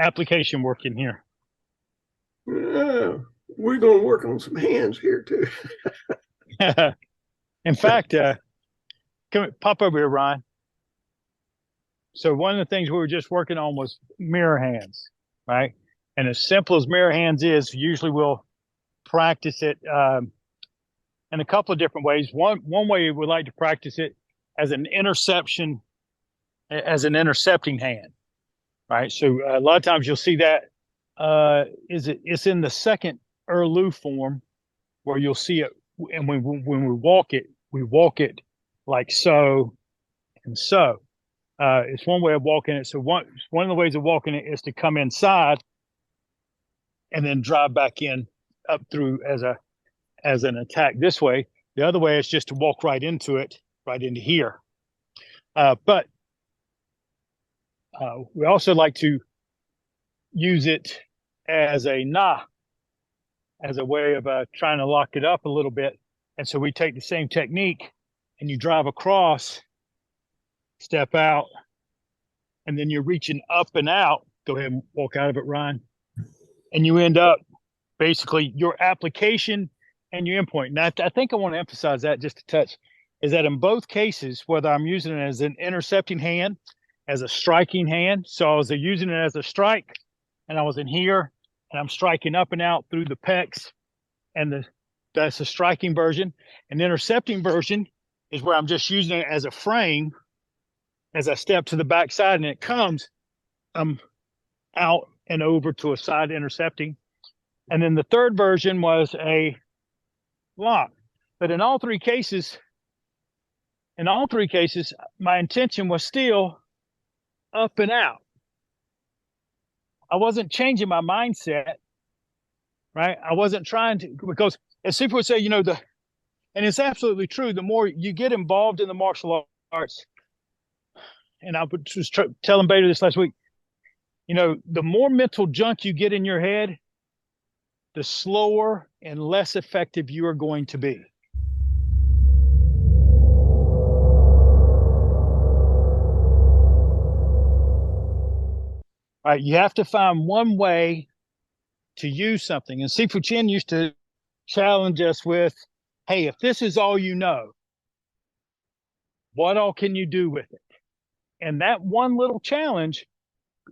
application work in here? We're going to work on some hands here too. In fact, pop over here, Ryan. So one of the things we were just working on was mirror hands, right? And as simple as mirror hands is, usually we'll practice it in a couple of different ways. One way we like to practice it as an interception, as an intercepting hand, right? So a lot of times you'll see that it's in the second Erlu form where you'll see it, and when we walk it like so and so. It's one way of walking it. So one of the ways of walking it is to come inside and then drive back in up through as an attack this way. The other way is just to walk right into it, right into here. But we also like to use it as a as a way of trying to lock it up a little bit. And so we take the same technique and you drive across, step out, and then you're reaching up and out. Go ahead and walk out of it, Ryan. And you end up basically your application and your endpoint. Now, I think I want to emphasize that just a touch, is that in both cases, whether I'm using it as an intercepting hand, as a striking hand, so I was using it as a strike, and I was in here, and I'm striking up and out through the pecs, and that's the striking version. An intercepting version is where I'm just using it as a frame as I step to the back side, and it comes, I'm out and over to a side intercepting. And then the third version was a lock. But in all three cases, my intention was still up and out. I wasn't changing my mindset, right? I wasn't trying to, because as people would say, you know, and it's absolutely true, the more you get involved in the martial arts, and I was telling Beta this last week, you know, the more mental junk you get in your head, the slower and less effective you are going to be. All right, you have to find one way to use something. And Sifu Chin used to challenge us with, hey, if this is all you know, what all can you do with it? And that one little challenge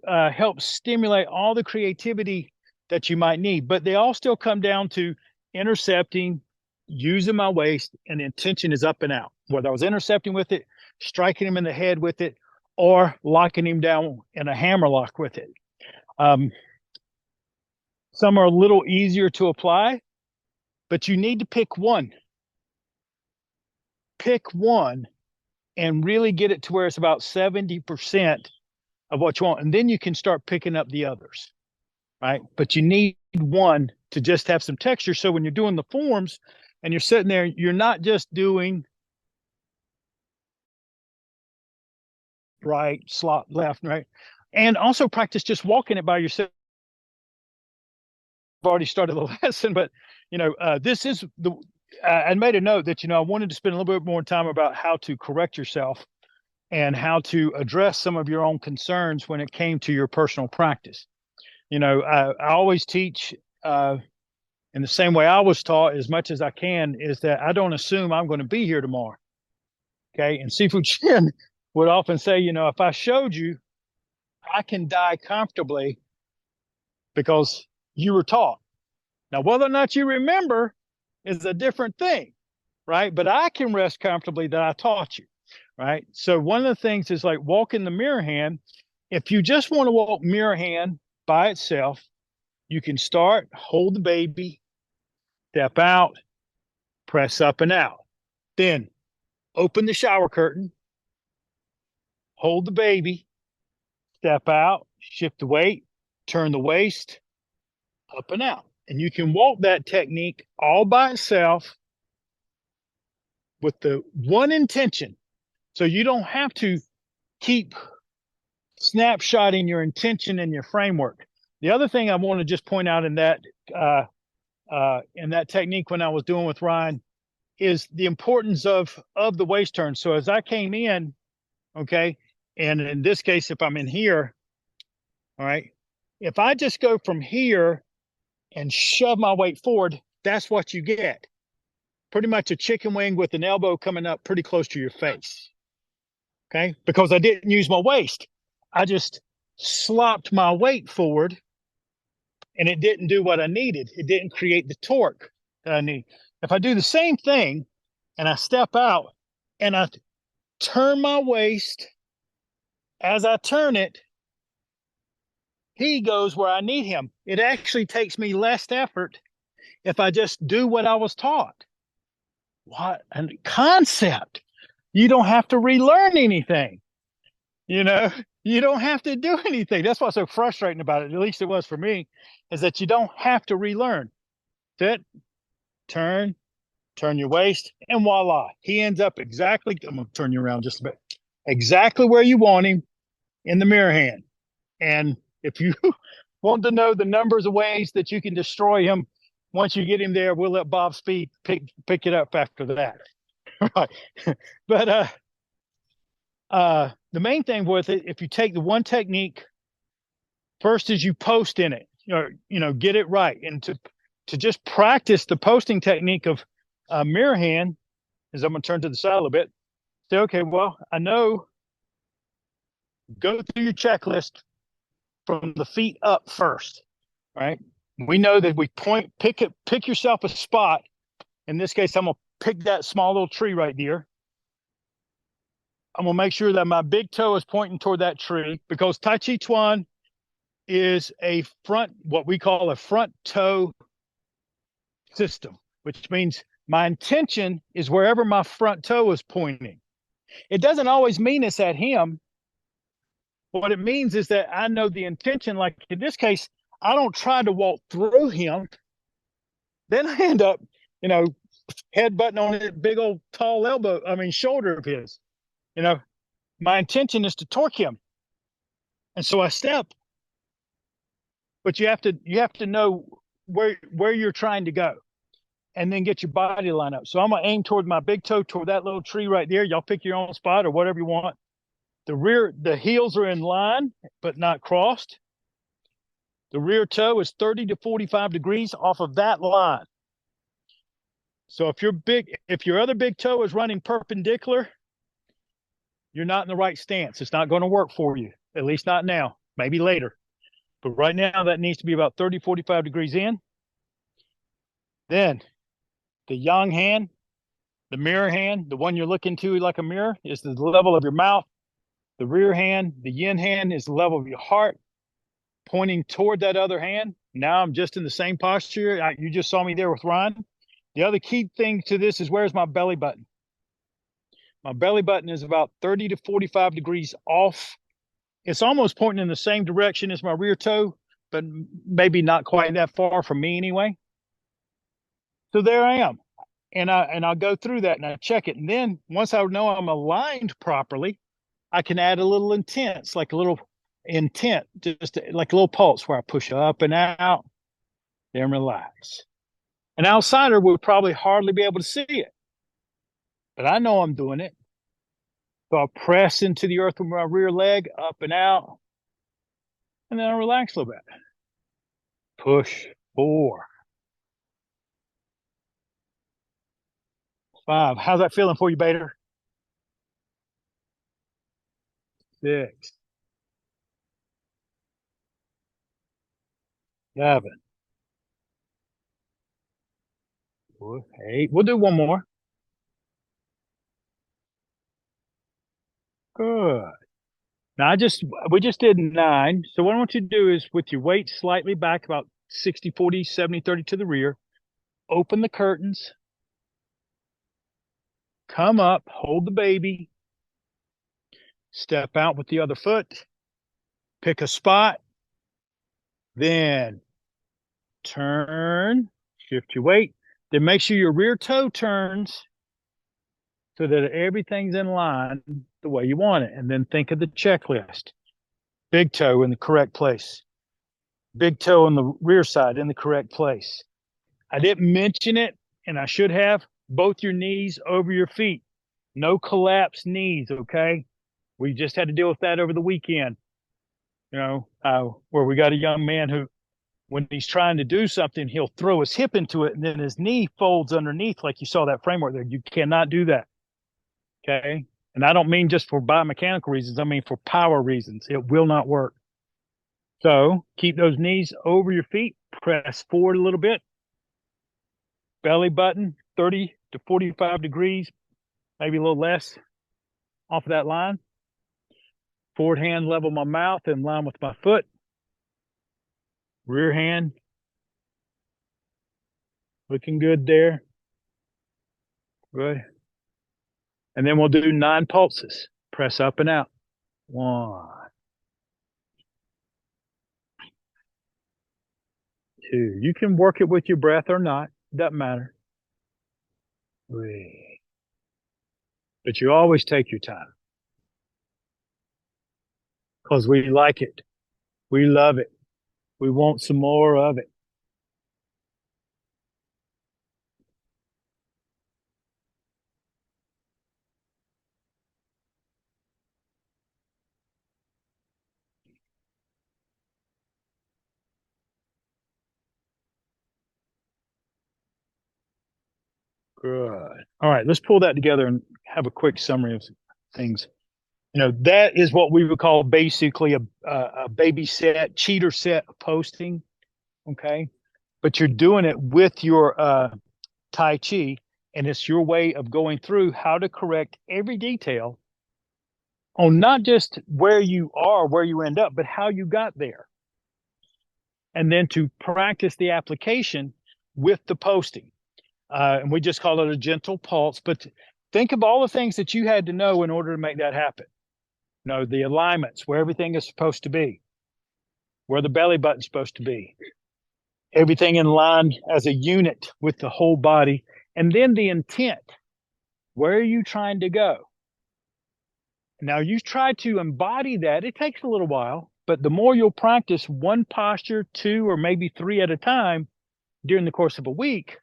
helps stimulate all the creativity that you might need. But they all still come down to intercepting, using my waist, and the intention is up and out. Whether I was intercepting with it, striking him in the head with it, or locking him down in a hammer lock with it. Some are a little easier to apply, but you need to pick one. Pick one and really get it to where it's about 70% of what you want. And then you can start picking up the others, right? But you need one to just have some texture. So when you're doing the forms and you're sitting there, you're not just doing right, slot, left, right. And also practice just walking it by yourself. I've already started the lesson, but you know, this is the, I made a note that, you know, I wanted to spend a little bit more time about how to correct yourself and how to address some of your own concerns when it came to your personal practice. You know, I always teach in the same way I was taught as much as I can, is that I don't assume I'm going to be here tomorrow. Okay. And Sifu Chin would often say, you know, if I showed you, I can die comfortably because you were taught. Now, whether or not you remember is a different thing, right? But I can rest comfortably that I taught you, right? So one of the things is like walking the mirror hand. If you just want to walk mirror hand by itself, you can start, hold the baby, step out, press up and out. Then open the shower curtain, hold the baby, step out, shift the weight, turn the waist, up and out. And you can walk that technique all by itself with the one intention. So you don't have to keep snapshotting your intention and your framework. The other thing I want to just point out in that technique when I was doing with Ryan is the importance of the waist turn. So as I came in, okay, and in this case, if I'm in here, all right, If I just go from here and shove my weight forward, that's what you get. Pretty much a chicken wing with an elbow coming up pretty close to your face. Okay, because I didn't use my waist. I just slopped my weight forward and it didn't do what I needed. It didn't create the torque that I need. If I do the same thing and I step out and I turn my waist, as I turn it, he goes where I need him. It actually takes me less effort if I just do what I was taught. What a concept. You don't have to relearn anything. You know, you don't have to do anything. That's what's so frustrating about it, at least it was for me, is that you don't have to relearn. Sit, turn your waist, and voila. He ends up exactly, I'm going to turn you around just a bit, exactly where you want him in the mirror hand. And if you want to know the numbers of ways that you can destroy him, once you get him there, we'll let Bob Speed pick it up after that. Right. But the main thing with it, if you take the one technique, first is you post in it, get it right. And to just practice the posting technique of mirror hand, as I'm going to turn to the side a little bit, say, okay, well, I know, go through your checklist from the feet up first, right? We know that we pick yourself a spot. In this case, I'm going to pick that small little tree right there. I'm going to make sure that my big toe is pointing toward that tree, because Tai Chi Chuan is what we call a front toe system, which means my intention is wherever my front toe is pointing. It doesn't always mean it's at him. What it means is that I know the intention. Like in this case, I don't try to walk through him. Then I end up, headbutting on his big old tall shoulder of his. My intention is to torque him. And so I step. But you have to know where you're trying to go, and then get your body line up. So I'm gonna aim toward my big toe, toward that little tree right there. Y'all pick your own spot or whatever you want. The heels are in line, but not crossed. The rear toe is 30 to 45 degrees off of that line. So if your other big toe is running perpendicular, you're not in the right stance. It's not going to work for you, at least not now, maybe later. But right now, that needs to be about 30, 45 degrees in. Then the yang hand, the mirror hand, the one you're looking to like a mirror, is the level of your mouth. The rear hand, the yin hand, is the level of your heart, pointing toward that other hand. Now I'm just in the same posture. You just saw me there with Ryan. The other key thing to this is, where's my belly button? My belly button is about 30 to 45 degrees off. It's almost pointing in the same direction as my rear toe, but maybe not quite that far from me anyway. So there I am. And I'll go through that and I check it. And then once I know I'm aligned properly, I can add a little intense, like a little intent, just like a little pulse where I push up and out, then relax. An outsider would probably hardly be able to see it, but I know I'm doing it. So I'll press into the earth with my rear leg, up and out, and then I'll relax a little bit. Push, 4, 5. How's that feeling for you, Bader? 6, 7, 8. We'll do one more. Good. Now we just did 9. So what I want you to do is, with your weight slightly back, about 60, 40, 70, 30 to the rear, open the curtains, come up, hold the baby, step out with the other foot, pick a spot, then turn, shift your weight, then make sure your rear toe turns so that everything's in line the way you want it. And then think of the checklist. Big toe in the correct place. Big toe on the rear side in the correct place. I didn't mention it, and I should have. Both your knees over your feet. No collapsed knees, okay? We just had to deal with that over the weekend. where we got a young man who, when he's trying to do something, he'll throw his hip into it and then his knee folds underneath, like you saw that framework there. You cannot do that. Okay. And I don't mean just for biomechanical reasons, I mean for power reasons. It will not work. So keep those knees over your feet, press forward a little bit, belly button 30 to 45 degrees, maybe a little less off of that line. Forward hand level my mouth in line with my foot. Rear hand looking good there. Good. And then we'll do 9 pulses. Press up and out. 1, 2. You can work it with your breath or not. Doesn't matter. 3. But you always take your time. Because we like it. We love it. We want some more of it. Good. All right, let's pull that together and have a quick summary of things. That is what we would call basically a baby set, cheater set posting. Okay. But you're doing it with your Tai Chi, and it's your way of going through how to correct every detail on not just where you are, where you end up, but how you got there. And then to practice the application with the posting. And we just call it a gentle pulse. But think of all the things that you had to know in order to make that happen. The alignments, where everything is supposed to be, where the belly button's supposed to be, everything in line as a unit with the whole body, and then the intent. Where are you trying to go? Now, you try to embody that. It takes a little while, but the more you'll practice one posture, 2, or maybe 3 at a time during the course of a week,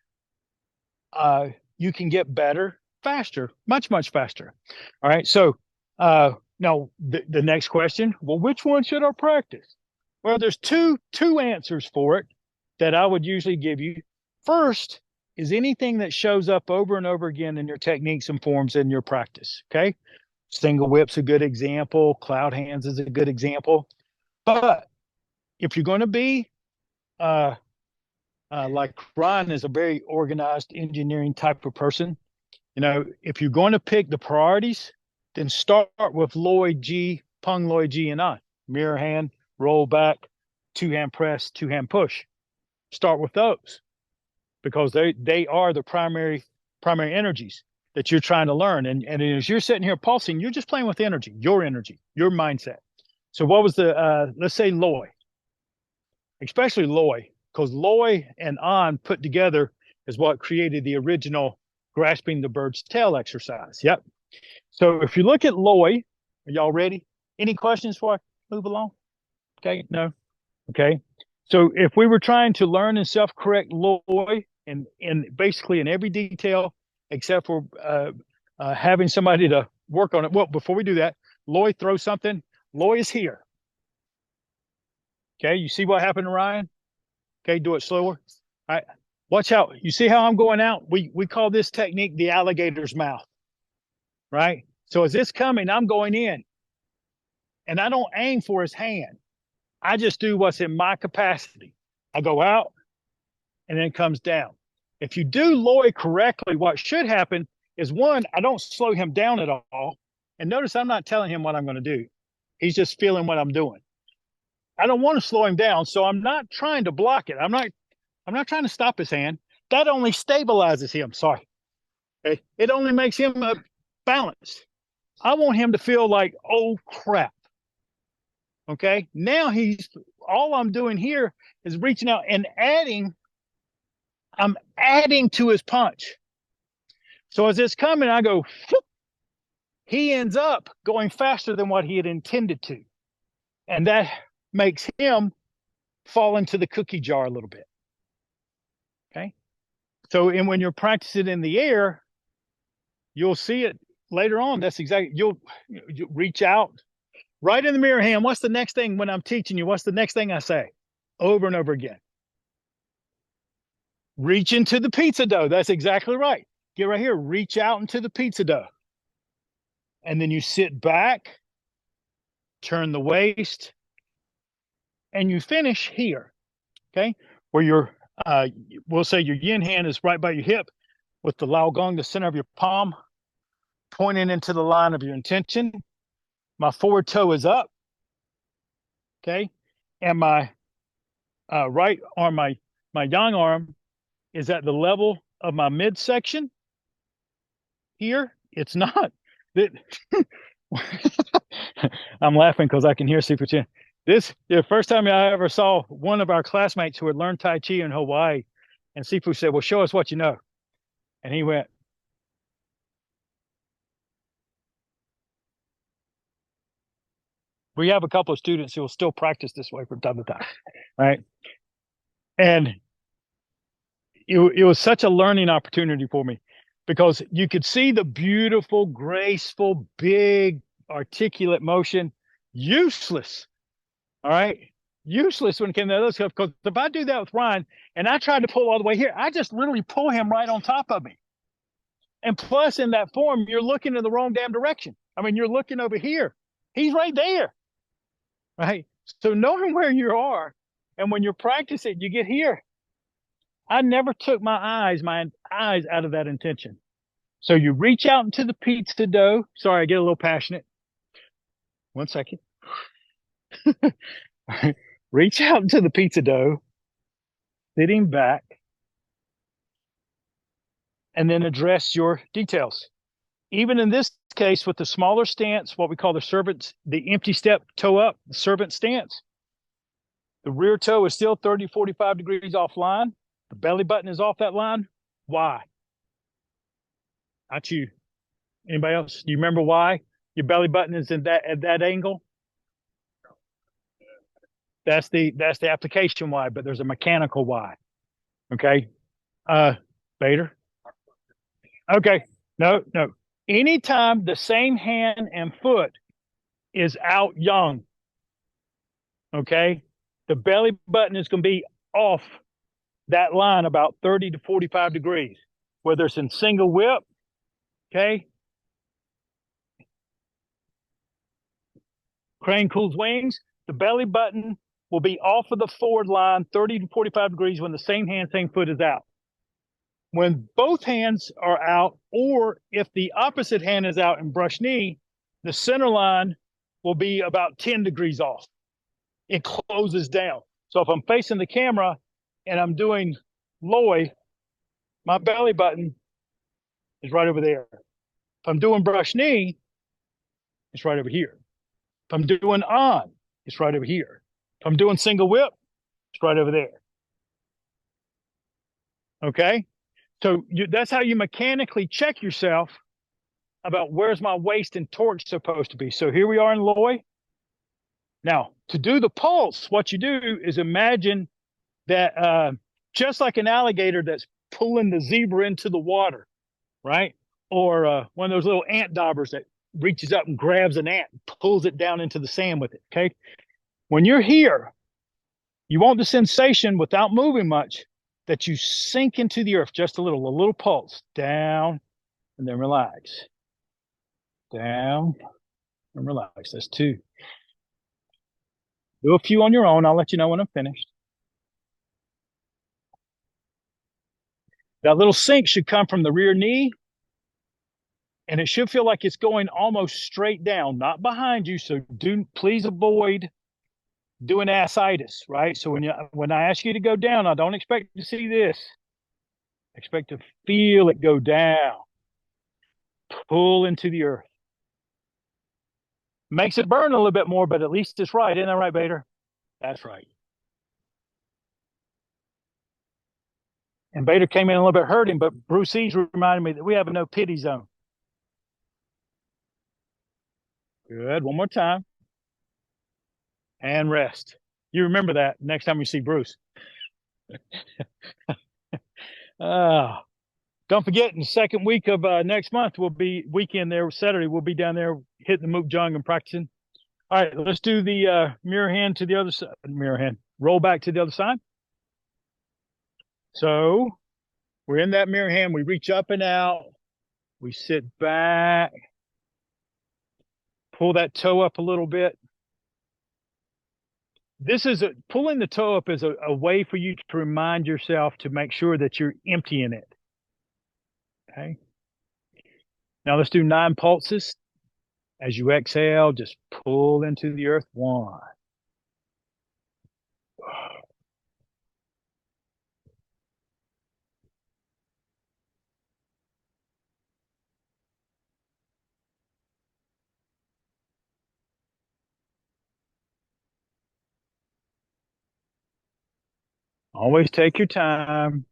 you can get better faster, much, much faster. All right. So now the next question, well, which one should I practice? Well, there's two answers for it that I would usually give you. First is anything that shows up over and over again in your techniques and forms in your practice. Okay. Single whip's a good example. Cloud hands is a good example. But if you're going to be like Ryan is a very organized engineering type of person, if you're going to pick the priorities, then start with Loi G, Pung Loi G and I. Mirror hand, roll back, 2-hand press, 2-hand push. Start with those because they are the primary energies that you're trying to learn. And as you're sitting here pulsing, you're just playing with energy, your mindset. So what was let's say Loi, especially Loi, because Loi and An put together is what created the original grasping the bird's tail exercise. Yep. So if you look at Loi, are y'all ready? Any questions before I move along? Okay, no? Okay. So if we were trying to learn and self-correct Loi and basically in every detail, except for having somebody to work on it. Well, before we do that, Loi throws something. Loi is here. Okay, you see what happened to Ryan? Okay, do it slower. All right, watch out. You see how I'm going out? We call this technique the alligator's mouth, right? So as it's coming, I'm going in. And I don't aim for his hand. I just do what's in my capacity. I go out and then it comes down. If you do Loi correctly, what should happen is, one, I don't slow him down at all. And notice I'm not telling him what I'm going to do. He's just feeling what I'm doing. I don't want to slow him down, so I'm not trying to block it. I'm not trying to stop his hand. That only stabilizes him. Sorry. Okay? It only makes him balanced. I want him to feel like, oh crap. Okay. Now all I'm doing here is reaching out and I'm adding to his punch. So as it's coming, I go, whoop, he ends up going faster than what he had intended to. And that makes him fall into the cookie jar a little bit. Okay. So when you're practicing in the air, you'll see it later on. That's exactly, you'll reach out Right in the mirror hand, what's the next thing when I'm teaching you? What's the next thing I say? Over and over again. Reach into the pizza dough. That's exactly right. Get right here. Reach out into the pizza dough. And then you sit back, turn the waist, and you finish here. Okay. Where your, we'll say your yin hand is right by your hip with the lao gong, the center of your palm, pointing into the line of your intention. My forward toe is up. Okay. And my right arm, my yang arm is at the level of my midsection. Here, it's not. I'm laughing because I can hear Sifu Chin. This the first time I ever saw one of our classmates who had learned Tai Chi in Hawaii, and Sifu said, "Well, show us what you know." And he went, "We have a couple of students who will still practice this way from time to time, right?" And it was such a learning opportunity for me because you could see the beautiful, graceful, big, articulate motion, useless. All right. Useless when it came to other stuff. Because if I do that with Ryan and I tried to pull all the way here, I just literally pull him right on top of me. And plus, in that form, you're looking in the wrong damn direction. I mean, you're looking over here. He's right there. Right. So knowing where you are, and when you're practicing, you get here. I never took my eyes out of that intention. So you reach out into the pizza dough. Sorry, I get a little passionate. 1 second. Reach out into the pizza dough, sitting back, and then address your details. Even in this case, with the smaller stance, what we call the empty step toe up, the servant stance, the rear toe is still 30, 45 degrees offline. The belly button is off that line. Why? Not you. Anybody else? Do you remember why your belly button is at that angle? That's the application why, but there's a mechanical why. Okay. Bader. Okay. No. Anytime the same hand and foot is out young, okay, the belly button is going to be off that line about 30 to 45 degrees, whether it's in single whip, okay, crane cools wings, the belly button will be off of the forward line 30 to 45 degrees when the same hand, same foot is out. When both hands are out, or if the opposite hand is out in brush knee, the center line will be about 10 degrees off. It closes down. So if I'm facing the camera and I'm doing Loy, my belly button is right over there. If I'm doing brush knee, it's right over here. If I'm doing on, it's right over here. If I'm doing single whip, it's right over there. Okay? So that's how you mechanically check yourself about where's my waist and torque supposed to be. So here we are in Loy. Now, to do the pulse, what you do is imagine that just like an alligator that's pulling the zebra into the water, right? Or one of those little ant daubers that reaches up and grabs an ant and pulls it down into the sand with it, okay? When you're here, you want the sensation without moving much that you sink into the earth just a little pulse, down, and then relax. Down, and relax. That's 2. Do a few on your own. I'll let you know when I'm finished. That little sink should come from the rear knee, and it should feel like it's going almost straight down, not behind you. So please avoid doing ascites, right? So when I ask you to go down, I don't expect to see this. I expect to feel it go down, pull into the earth. Makes it burn a little bit more, but at least it's right. Isn't that right, Bader? That's right. And Bader came in a little bit hurting, but Bruce E's reminded me that we have a no pity zone. Good. One more time. And rest. You remember that next time you see Bruce. Don't forget, in the second week of next month, we'll be weekend there, Saturday, we'll be down there hitting the Mook Jung and practicing. All right, let's do the mirror hand to the other side. Mirror hand. Roll back to the other side. So we're in that mirror hand. We reach up and out. We sit back. Pull that toe up a little bit. Pulling the toe up is a way for you to remind yourself to make sure that you're emptying it. Okay. Now let's do 9 pulses. As you exhale, just pull into the earth. 1. Always take your time.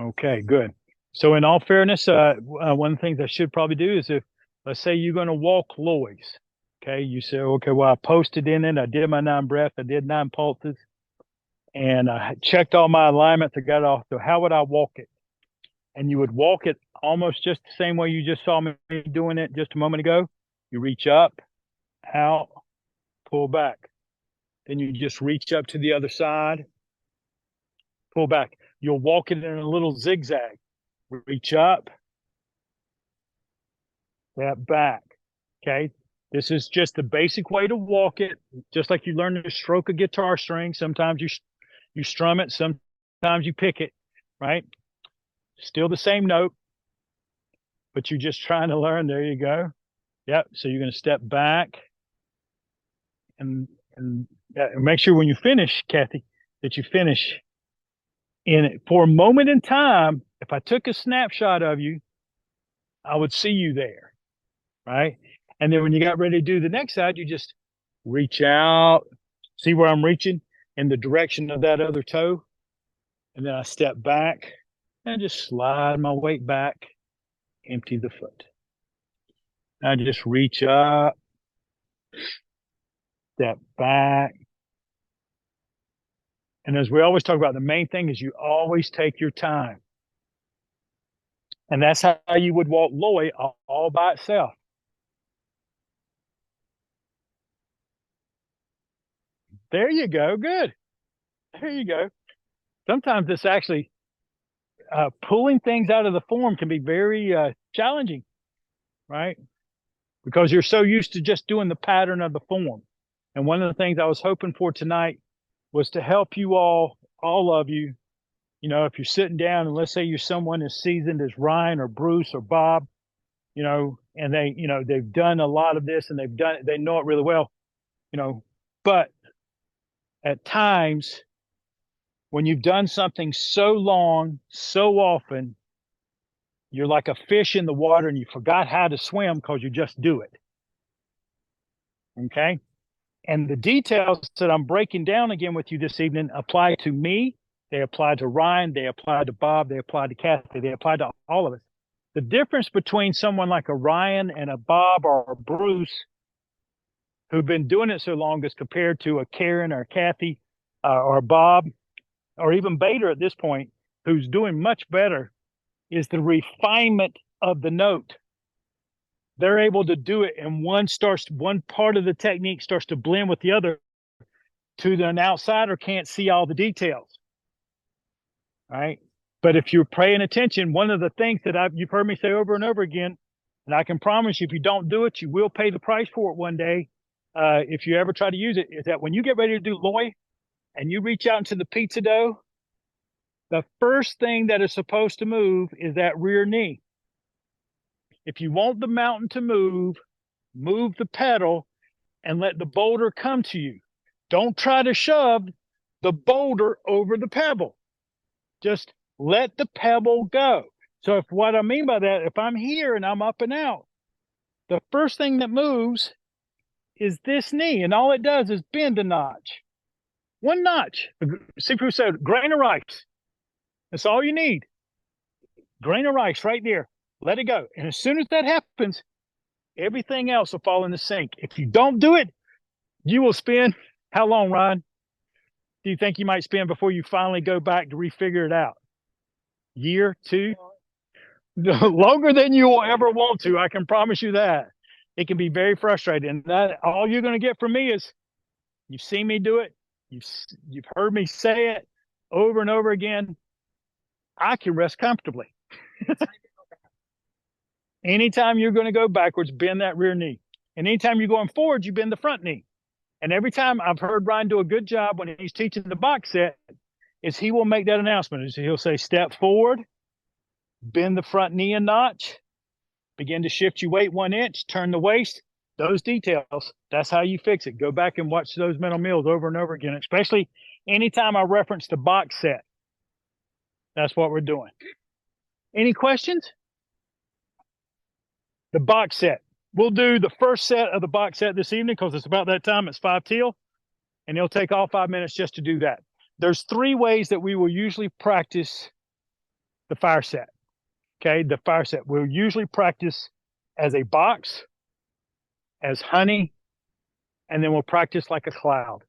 Okay, good. So in all fairness, one of the things I should probably do is if, let's say you're going to walk Lois, okay, you say, okay, well, I posted in it. I did my 9 breaths. I did 9 pulses and I checked all my alignments. I got it off. So how would I walk it? And you would walk it almost just the same way you just saw me doing it just a moment ago. You reach up, out, pull back. Then you just reach up to the other side, pull back. You'll walk it in a little zigzag. Reach up, step back. Okay. This is just the basic way to walk it, just like you learn to stroke a guitar string. Sometimes you strum it, sometimes you pick it, right? Still the same note, but you're just trying to learn. There you go. Yep. So you're going to step back and make sure when you finish, Kathy, that you finish in it. For a moment in time, if I took a snapshot of you, I would see you there, right? And then when you got ready to do the next side, you just reach out, see where I'm reaching in the direction of that other toe. And then I step back and just slide my weight back, empty the foot. I just reach up, step back. And as we always talk about, the main thing is you always take your time. And that's how you would walk Loy all by itself. There you go. Good. There you go. Sometimes it's actually pulling things out of the form can be very challenging, right? Because you're so used to just doing the pattern of the form. And one of the things I was hoping for tonight was to help you all of you, you know, if you're sitting down and let's say you're someone as seasoned as Ryan or Bruce or Bob, you know, and they, you know, they've done a lot of this and they know it really well, you know, but at times when you've done something so long, so often, you're like a fish in the water and you forgot how to swim because you just do it. Okay. And the details that I'm breaking down again with you this evening apply to me. They apply to Ryan. They apply to Bob. They apply to Kathy. They apply to all of us. The difference between someone like a Ryan and a Bob or a Bruce who've been doing it so long as compared to a Karen or a Kathy or a Bob or even Bader at this point, who's doing much better, is the refinement of the note. They're able to do it and one part of the technique starts to blend with the other to an outsider can't see all the details. Right. But if you're paying attention, one of the things that you've heard me say over and over again, and I can promise you, if you don't do it, you will pay the price for it one day. If you ever try to use it, is that when you get ready to do Loy and you reach out into the pizza dough, the first thing that is supposed to move is that rear knee. If you want the mountain to move the pedal and let the boulder come to you. Don't try to shove the boulder over the pebble. Just let the pebble go. So if what I mean by that, if I'm here and I'm up and out, the first thing that moves is this knee, and all it does is bend a notch. One notch. Seafood said, grain of rice. That's all you need. Grain of rice right there. Let it go. And as soon as that happens, everything else will fall in the sink. If you don't do it, you will spend how long, Ryan? do you think you might spend before you finally go back to refigure it out? Year, two? Longer than you will ever want to. I can promise you that. It can be very frustrating. That all you're going to get from me is you've seen me do it. You've heard me say it over and over again. I can rest comfortably. Anytime you're going to go backwards, bend that rear knee. And anytime you're going forward, you bend the front knee. And every time I've heard Ryan do a good job when he's teaching the box set, is he will make that announcement. He'll say, step forward, bend the front knee a notch, begin to shift your weight 1 inch, turn the waist. Those details, that's how you fix it. Go back and watch those mental meals over and over again, especially anytime I reference the box set. That's what we're doing. Any questions? The box set. We'll do the first set of the box set this evening because it's about that time. It's 5 till, and it'll take all 5 minutes just to do that. There's 3 ways that we will usually practice the fire set. Okay, the fire set. We'll usually practice as a box, as honey, and then we'll practice like a cloud.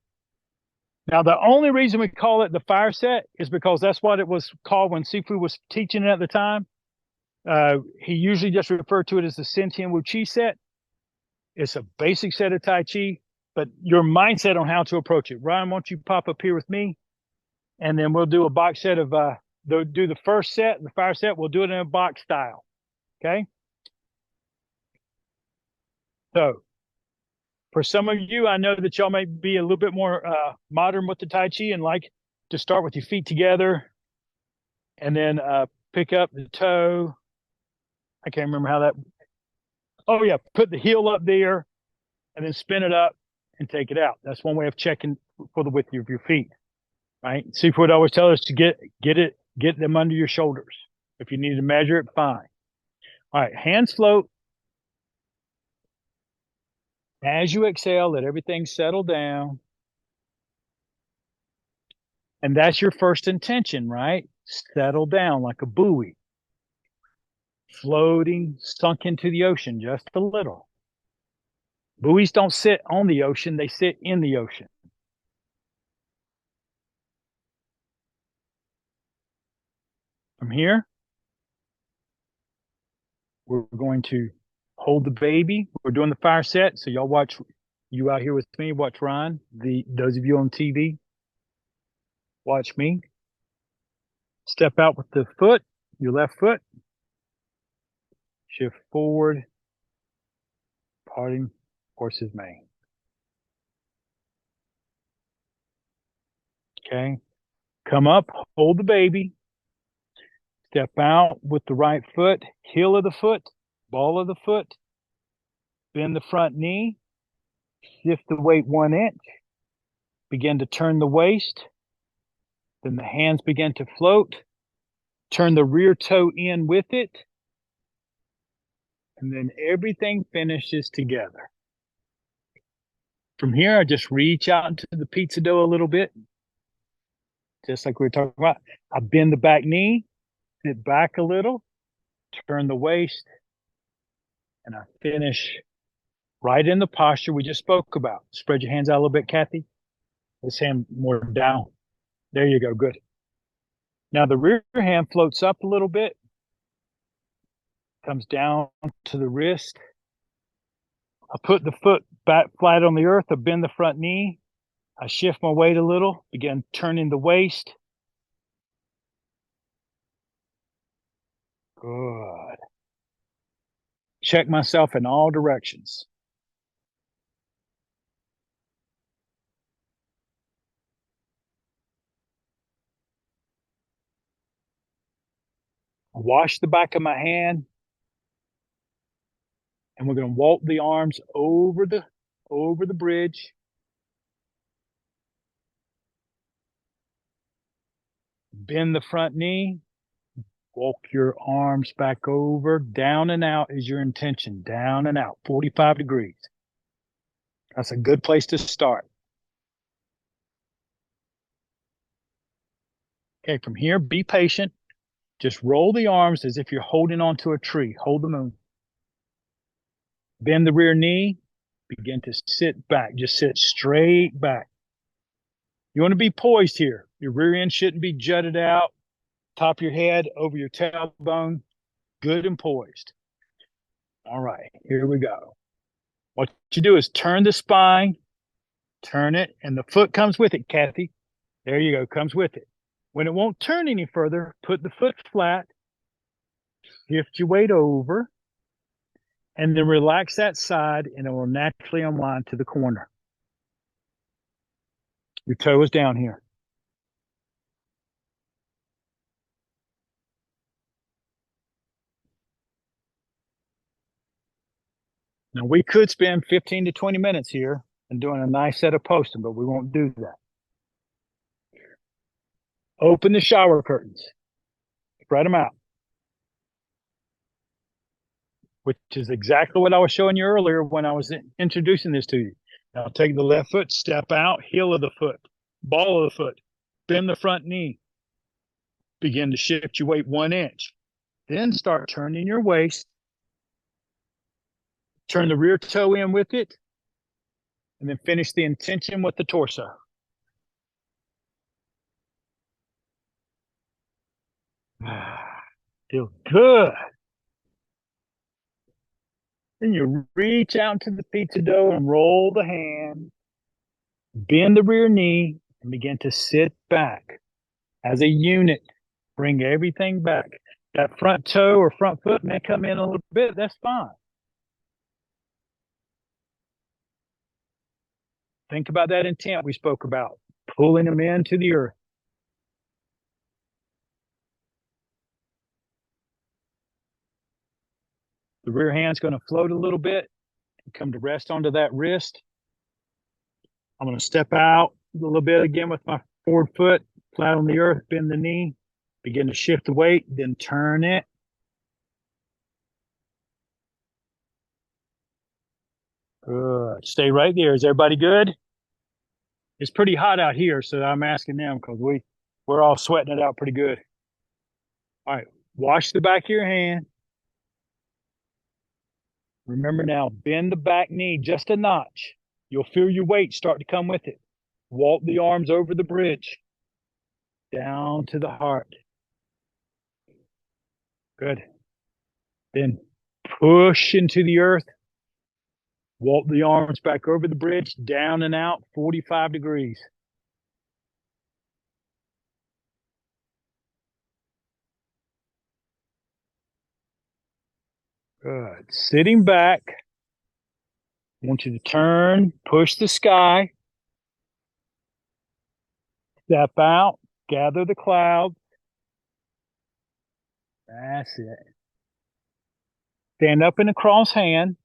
Now, the only reason we call it the fire set is because that's what it was called when Sifu was teaching it at the time. He usually just referred to it as the Sentian Wu Chi set. It's a basic set of Tai Chi, but your mindset on how to approach it. Ryan, why don't you pop up here with me? And then we'll do a box set of, do the first set, the fire set. We'll do it in a box style. Okay. So for some of you, I know that y'all may be a little bit more modern with the Tai Chi and like to start with your feet together and then pick up the toe. I can't remember how that. Oh, yeah. Put the heel up there and then spin it up and take it out. That's one way of checking for the width of your feet, right? Sifu would always tell us to get them under your shoulders. If you need to measure it, fine. All right. Hands float. As you exhale, let everything settle down. And that's your first intention, right? Settle down like a buoy. Floating, sunk into the ocean just a little. Buoys don't sit on the ocean, they sit in the ocean. From here, we're going to hold the baby. We're doing the fire set, so y'all watch, you out here with me, watch Ryan. Those of you on TV, watch me. Step out with the foot, your left foot. Shift forward, parting horse's mane. Okay. Come up, hold the baby. Step out with the right foot, heel of the foot, ball of the foot. Bend the front knee. Shift the weight 1 inch. Begin to turn the waist. Then the hands begin to float. Turn the rear toe in with it. And then everything finishes together. From here, I just reach out into the pizza dough a little bit. Just like we were talking about. I bend the back knee, sit back a little, turn the waist, and I finish right in the posture we just spoke about. Spread your hands out a little bit, Kathy. This hand more down. There you go. Good. Now the rear hand floats up a little bit. Comes down to the wrist. I put the foot back flat on the earth. I bend the front knee. I shift my weight a little. Begin turning the waist. Good. Check myself in all directions. Wash the back of my hand. And we're going to walk the arms over the bridge. Bend the front knee. Walk your arms back over. Down and out is your intention. Down and out. 45 degrees. That's a good place to start. Okay, from here, be patient. Just roll the arms as if you're holding onto a tree. Hold the moon. Bend the rear knee. Begin to sit back. Just sit straight back. You want to be poised here. Your rear end shouldn't be jutted out, top of your head, over your tailbone, good and poised. All right, here we go. What you do is turn the spine, turn it, and the foot comes with it, Kathy. There you go, comes with it. When it won't turn any further, put the foot flat, shift your weight over, and then relax that side, and it will naturally unwind to the corner. Your toe is down here. Now, we could spend 15 to 20 minutes here and doing a nice set of posting, but we won't do that. Open the shower curtains. Spread them out. Which is exactly what I was showing you earlier when I was introducing this to you. Now, take the left foot, step out, heel of the foot, ball of the foot, bend the front knee. Begin to shift your weight 1 inch. Then start turning your waist. Turn the rear toe in with it, and then finish the intention with the torso. Feel good. Then you reach out to the pizza dough and roll the hand, bend the rear knee, and begin to sit back as a unit. Bring everything back. That front toe or front foot may come in a little bit. That's fine. Think about that intent we spoke about, pulling them into the earth. The rear hand's going to float a little bit and come to rest onto that wrist. I'm going to step out a little bit again with my forward foot, flat on the earth, bend the knee, begin to shift the weight, then turn it. Good. Stay right there. Is everybody good? It's pretty hot out here, so I'm asking them because we're all sweating it out pretty good. All right. Wash the back of your hand. Remember now, bend the back knee just a notch. You'll feel your weight start to come with it. Walk the arms over the bridge, down to the heart. Good. Then push into the earth. Walk the arms back over the bridge, down and out, 45 degrees. Good. Sitting back. I want you to turn, push the sky. Step out, gather the clouds. That's it. Stand up in a cross hand.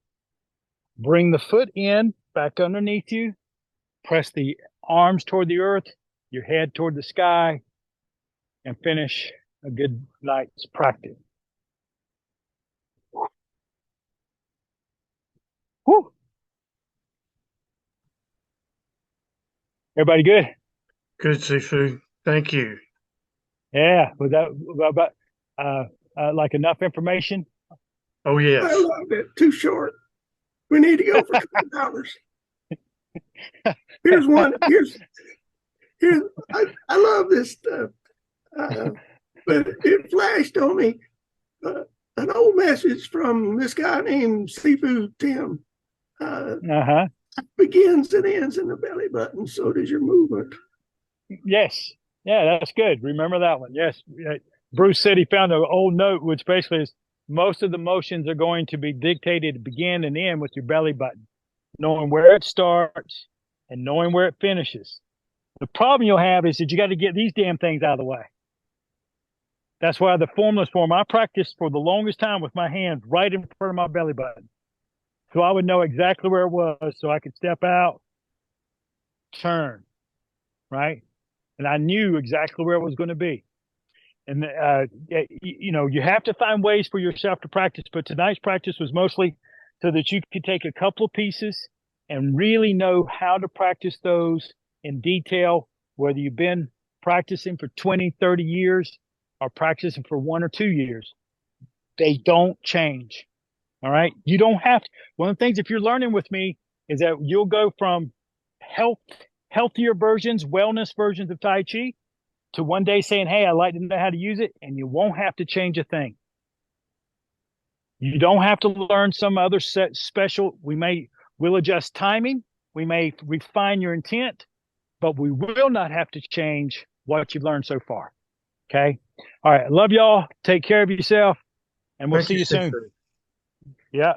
Bring the foot in, back underneath you. Press the arms toward the earth, your head toward the sky, and finish a good night's practice. Whew. Everybody good? Good, Sifu. Thank you. Yeah. Was that about like enough information? Oh, yes. I loved it. Too short. We need to go for 2 hours. Here's one. Here's I love this stuff. But it flashed on me an old message from this guy named Sifu Tim. Begins and ends in the belly button. So does your movement. Yes. Yeah, that's good. Remember that one. Yes. Bruce said he found an old note, which basically is most of the motions are going to be dictated to begin and end with your belly button, knowing where it starts and knowing where it finishes. The problem you'll have is that you got to get these damn things out of the way. That's why the formless form, I practiced for the longest time with my hands right in front of my belly button. So I would know exactly where it was so I could step out, turn, right? And I knew exactly where it was going to be. And, you have to find ways for yourself to practice. But tonight's practice was mostly so that you could take a couple of pieces and really know how to practice those in detail, whether you've been practicing for 20, 30 years or practicing for 1 or 2 years. They don't change. All right. You don't have to. One of the things, if you're learning with me, is that you'll go from health healthier versions, wellness versions of Tai Chi, to one day saying, hey, I'd like to know how to use it, and you won't have to change a thing. You don't have to learn some other set special. We'll adjust timing. We may refine your intent, but we will not have to change what you've learned so far. Okay. All right. Love y'all. Take care of yourself, and we'll Thank see you soon. sister. Yeah.